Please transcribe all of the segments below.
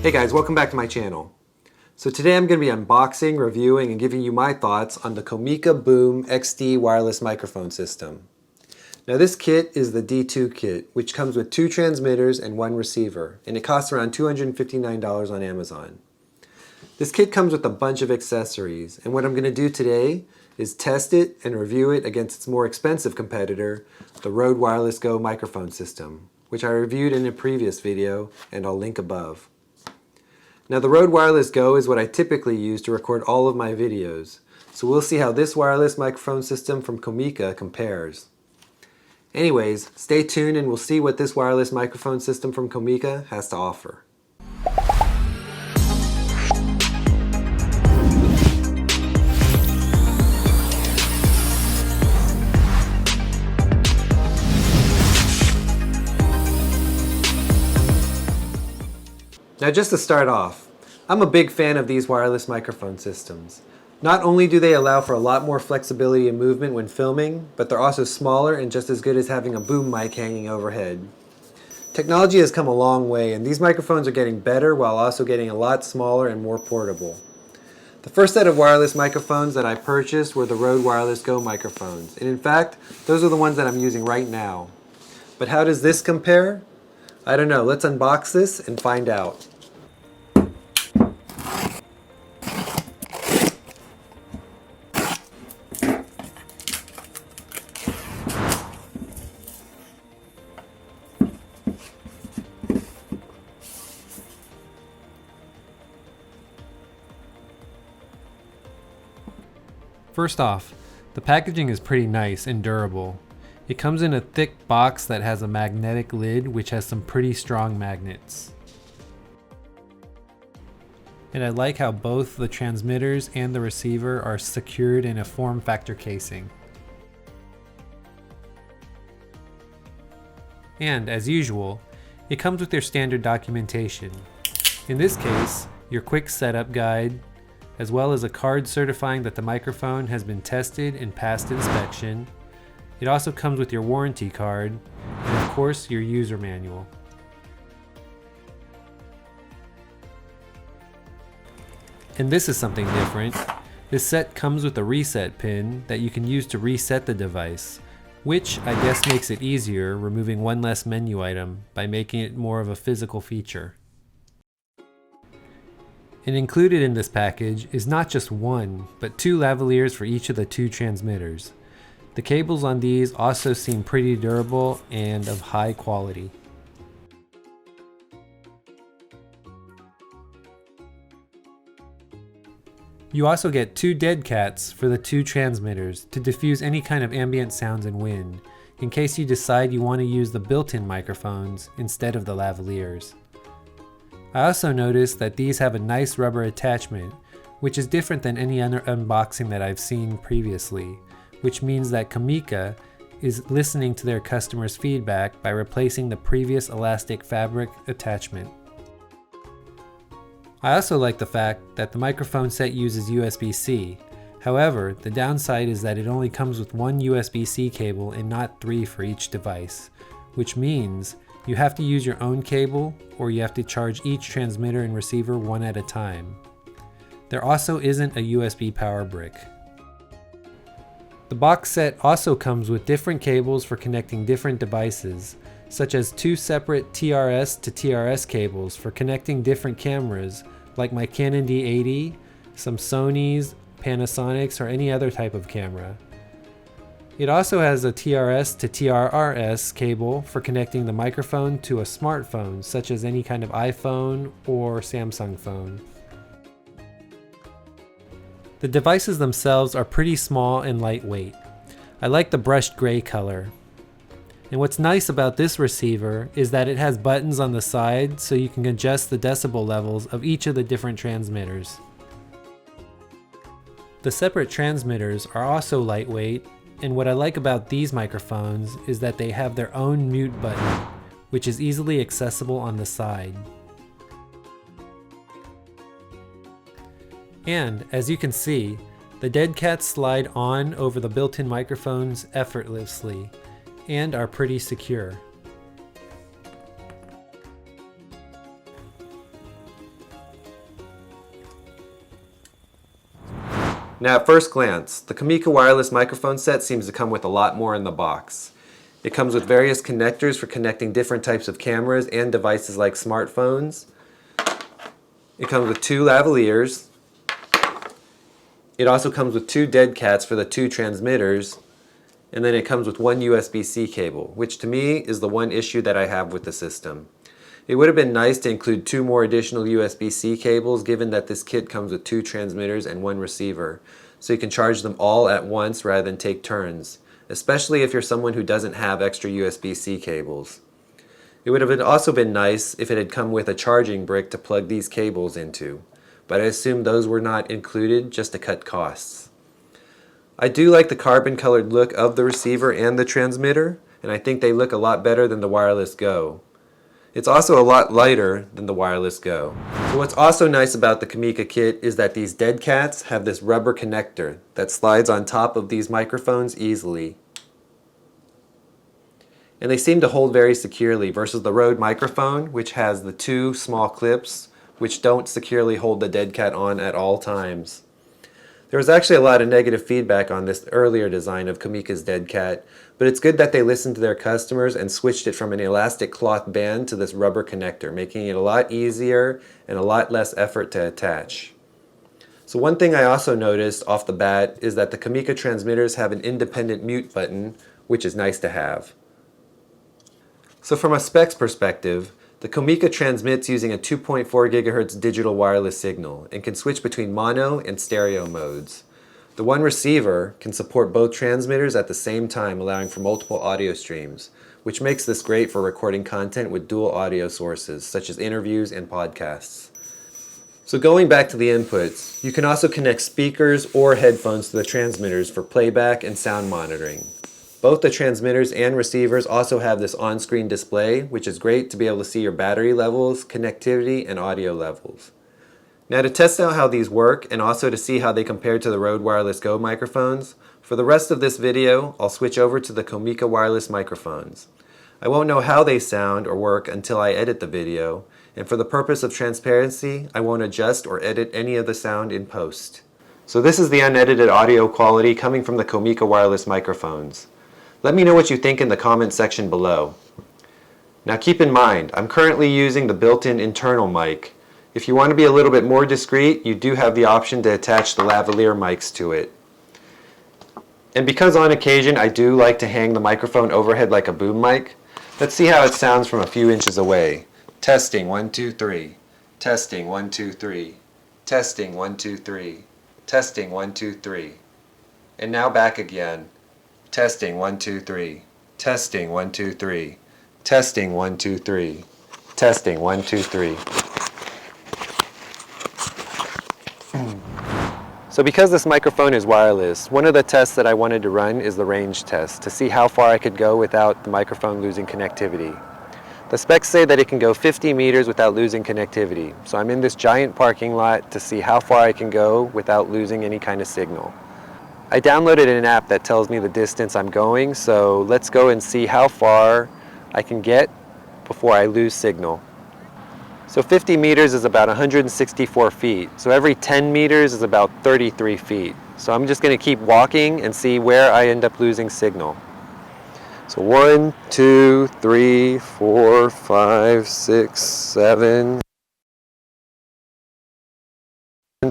Hey guys, welcome back to my channel. So today I'm going to be unboxing, reviewing, and giving you my thoughts on the Comica boomx-d wireless microphone system. Now this kit is the D2 kit, which comes with 2 transmitters and 1 receiver, and it costs around $259 on Amazon. This kit comes with a bunch of accessories, and what I'm going to do today is test it and review it against its more expensive competitor, the Rode Wireless Go microphone system, which I reviewed in a previous video, and I'll link above. Now the Rode Wireless Go is what I typically use to record all of my videos, so we'll see how this wireless microphone system from Comica compares. Anyways, stay tuned and we'll see what this wireless microphone system from Comica has to offer. Now just to start off, I'm a big fan of these wireless microphone systems. Not only do they allow for a lot more flexibility and movement when filming, but they're also smaller and just as good as having a boom mic hanging overhead. Technology has come a long way and these microphones are getting better while also getting a lot smaller and more portable. The first set of wireless microphones that I purchased were the Rode Wireless Go microphones, and in fact, those are the ones that I'm using right now. But how does this compare? I don't know, let's unbox this and find out. First off, the packaging is pretty nice and durable. It comes in a thick box that has a magnetic lid which has some pretty strong magnets. And I like how both the transmitters and the receiver are secured in a form factor casing. And as usual, it comes with your standard documentation. In this case, your quick setup guide, as well as a card certifying that the microphone has been tested and passed inspection. It also comes with your warranty card, and of course your user manual. And this is something different. This set comes with a reset pin that you can use to reset the device, which I guess makes it easier, removing one less menu item by making it more of a physical feature. And included in this package is not just one, but 2 lavaliers for each of the 2 transmitters. The cables on these also seem pretty durable and of high quality. You also get 2 deadcats for the 2 transmitters to diffuse any kind of ambient sounds and wind, in case you decide you want to use the built-in microphones instead of the lavaliers. I also noticed that these have a nice rubber attachment, which is different than any other unboxing that I've seen previously, which means that Comica is listening to their customers' feedback by replacing the previous elastic fabric attachment. I also like the fact that the microphone set uses USB-C. However, the downside is that it only comes with 1 USB-C cable and not 3 for each device, which means you have to use your own cable, or you have to charge each transmitter and receiver one at a time. There also isn't a USB power brick. The box set also comes with different cables for connecting different devices, such as 2 separate TRS to TRS cables for connecting different cameras, like my Canon D80, some Sonys, Panasonics, or any other type of camera. It also has a TRS to TRRS cable for connecting the microphone to a smartphone, such as any kind of iPhone or Samsung phone. The devices themselves are pretty small and lightweight. I like the brushed gray color. And what's nice about this receiver is that it has buttons on the side so you can adjust the decibel levels of each of the different transmitters. The separate transmitters are also lightweight. And what I like about these microphones is that they have their own mute button, which is easily accessible on the side. And as you can see, the deadcats slide on over the built-in microphones effortlessly and are pretty secure. Now at first glance, the Comica wireless microphone set seems to come with a lot more in the box. It comes with various connectors for connecting different types of cameras and devices like smartphones. It comes with 2 lavaliers. It also comes with 2 deadcats for the 2 transmitters. And then it comes with 1 USB-C cable, which to me is the one issue that I have with the system. It would have been nice to include 2 more additional USB-C cables, given that this kit comes with 2 transmitters and 1 receiver, so you can charge them all at once rather than take turns, especially if you're someone who doesn't have extra USB-C cables. It would have also been nice if it had come with a charging brick to plug these cables into, but I assume those were not included just to cut costs. I do like the carbon-colored look of the receiver and the transmitter, and I think they look a lot better than the Wireless Go. It's also a lot lighter than the Wireless Go. So what's also nice about the Comica kit is that these deadcats have this rubber connector that slides on top of these microphones easily. And they seem to hold very securely versus the Rode microphone, which has the 2 small clips which don't securely hold the deadcat on at all times. There was actually a lot of negative feedback on this earlier design of Comica's deadcat, but it's good that they listened to their customers and switched it from an elastic cloth band to this rubber connector, making it a lot easier and a lot less effort to attach. So one thing I also noticed off the bat is that the Comica transmitters have an independent mute button, which is nice to have. So from a specs perspective, the Comica transmits using a 2.4 GHz digital wireless signal and can switch between mono and stereo modes. The one receiver can support both transmitters at the same time, allowing for multiple audio streams, which makes this great for recording content with dual audio sources, such as interviews and podcasts. So going back to the inputs, you can also connect speakers or headphones to the transmitters for playback and sound monitoring. Both the transmitters and receivers also have this on-screen display, which is great to be able to see your battery levels, connectivity, and audio levels. Now to test out how these work and also to see how they compare to the Rode Wireless Go microphones, for the rest of this video, I'll switch over to the Comica wireless microphones. I won't know how they sound or work until I edit the video, and for the purpose of transparency, I won't adjust or edit any of the sound in post. So this is the unedited audio quality coming from the Comica wireless microphones. Let me know what you think in the comment section below. Now keep in mind, I'm currently using the built-in internal mic. If you want to be a little bit more discreet, you do have the option to attach the lavalier mics to it. And because on occasion I do like to hang the microphone overhead like a boom mic, let's see how it sounds from a few inches away. Testing 1 2 3. Testing 1 2 3. Testing 1 2 3. Testing 1 2 3. And now back again. Testing 1 2 3. Testing 1 2 3. Testing 1 2 3. Testing 1 2 3. So because this microphone is wireless, one of the tests that I wanted to run is the range test to see how far I could go without the microphone losing connectivity. The specs say that it can go 50 meters without losing connectivity. So I'm in this giant parking lot to see how far I can go without losing any kind of signal. I downloaded an app that tells me the distance I'm going, so let's go and see how far I can get before I lose signal. So 50 meters is about 164 feet, so every 10 meters is about 33 feet. So I'm just going to keep walking and see where I end up losing signal. So 1, 2, 3, 4, 5, 6, 7,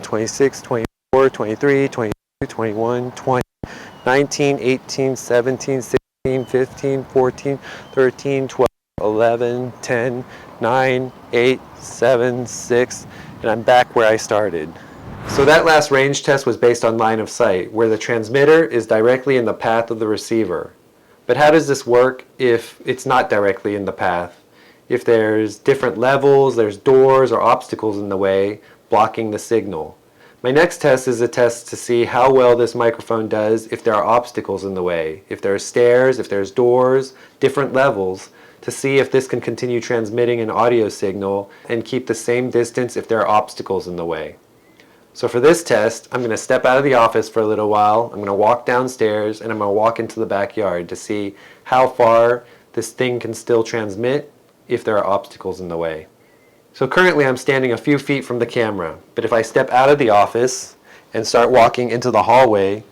26, 24, 23, 22, 21, 20, 19, 18, 17, 16, 15, 14, 13, 12, 11, 10, 9, 8, 7, 6, and I'm back where I started. So that last range test was based on line of sight, where the transmitter is directly in the path of the receiver. But how does this work if it's not directly in the path? If there's different levels, there's doors or obstacles in the way, blocking the signal. My next test is a test to see how well this microphone does if there are obstacles in the way, if there are stairs, if there's doors, different levels, to see if this can continue transmitting an audio signal and keep the same distance if there are obstacles in the way. So for this test, I'm going to step out of the office for a little while, I'm going to walk downstairs, and I'm going to walk into the backyard to see how far this thing can still transmit if there are obstacles in the way. So currently I'm standing a few feet from the camera, but if I step out of the office and start walking into the hallway.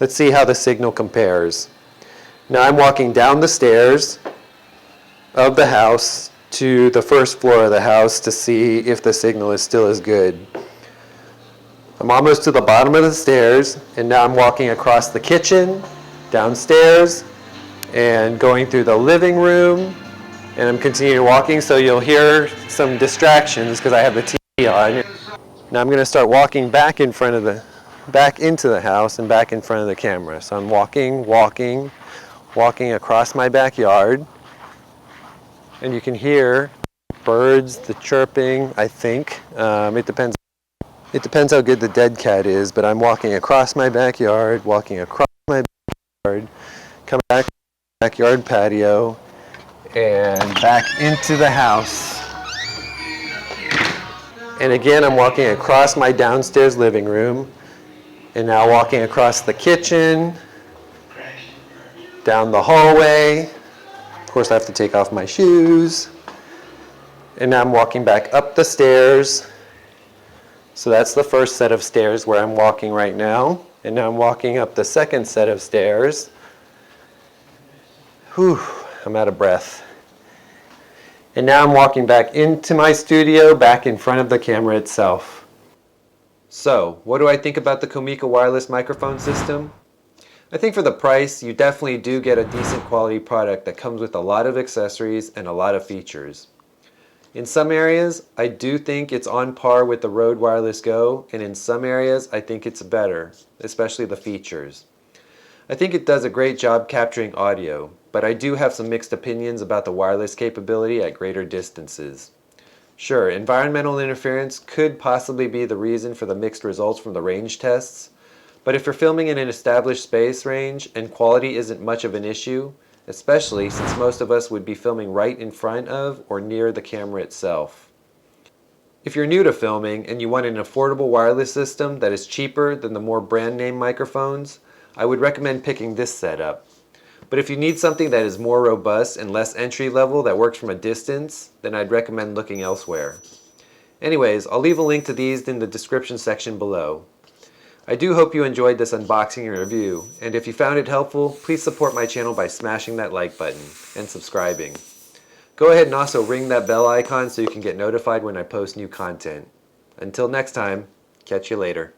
Let's see how the signal compares. Now I'm walking down the stairs of the house to the first floor of the house to see if the signal is still as good. I'm almost to the bottom of the stairs, and now I'm walking across the kitchen, downstairs, and going through the living room, and I'm continuing walking, so you'll hear some distractions because I have the TV on. Now I'm going to start walking back into the house and back in front of the camera. So I'm walking across my backyard, and you can hear birds, the chirping, I think. It depends how good the dead cat is, but I'm walking across my backyard, come back to the backyard patio, and back into the house. And again, I'm walking across my downstairs living room, and now walking across the kitchen, down the hallway. Of course, I have to take off my shoes. And now I'm walking back up the stairs. So that's the first set of stairs where I'm walking right now. And now I'm walking up the second set of stairs. Whew, I'm out of breath. And now I'm walking back into my studio, back in front of the camera itself. So, what do I think about the Comica wireless microphone system? I think for the price, you definitely do get a decent quality product that comes with a lot of accessories and a lot of features. In some areas, I do think it's on par with the Rode Wireless Go, and in some areas, I think it's better, especially the features. I think it does a great job capturing audio, but I do have some mixed opinions about the wireless capability at greater distances. Sure, environmental interference could possibly be the reason for the mixed results from the range tests, but if you're filming in an established space range and quality isn't much of an issue, especially since most of us would be filming right in front of or near the camera itself. If you're new to filming and you want an affordable wireless system that is cheaper than the more brand name microphones, I would recommend picking this setup. But if you need something that is more robust and less entry level that works from a distance, then I'd recommend looking elsewhere. Anyways, I'll leave a link to these in the description section below. I do hope you enjoyed this unboxing and review, and if you found it helpful, please support my channel by smashing that like button and subscribing. Go ahead and also ring that bell icon so you can get notified when I post new content. Until next time, catch you later.